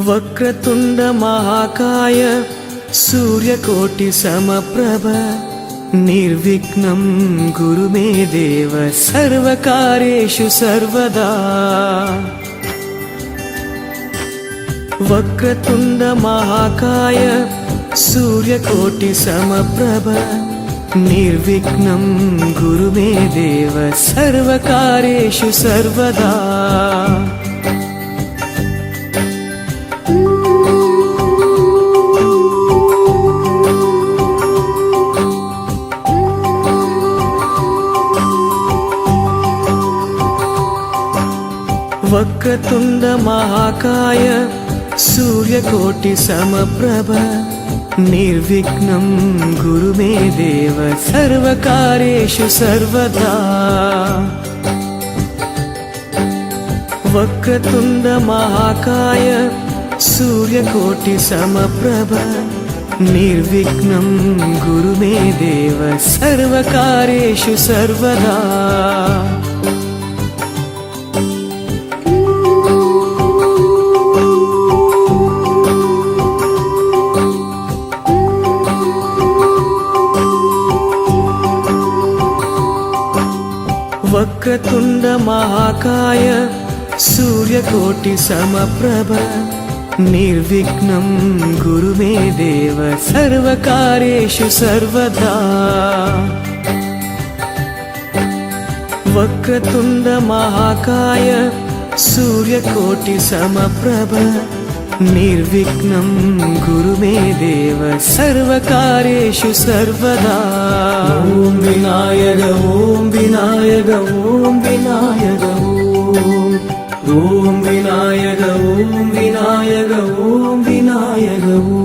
వక్రతుండ మహాకాయ సూర్యకోటి సమప్రభ నిర్విఘ్నం గురు మే దేవ సర్వకార్యేషు సర్వదా. వక్రతుండ మహాకాయ సూర్యకోటి సమప్రభ నిర్విఘ్నం గురు మే దేవ సర్వకార్యేషు సర్వదా. వక్రతుండ మహాకాయ సూర్యకోటి సమప్రభ నిర్విఘ్నం గురు మే దేవ సర్వకార్యేషు సర్వదా. వక్రతుండ మహాకాయ సూర్యకోటి సమప్రభ నిర్విఘ్నం గురు మే దేవ సర్వకార్యేషు సర్వదా. వక్రతుండ మహాకాయ సూర్యకోటి సమప్రభ నిర్విఘ్నం గురు మే దేవ సర్వకార్యేషు సర్వదా. వక్రతుండ మహాకాయ సూర్యకోటి సమప్రభ నిర్విఘ్నం గురు మే దేవ సర్వకార్యేషు సర్వదా. ఓం వినాయక ఓం వినాయక ఓం వినాయక ఓం వినాయక ఓం వినాయక ఓం వినాయక ఓం.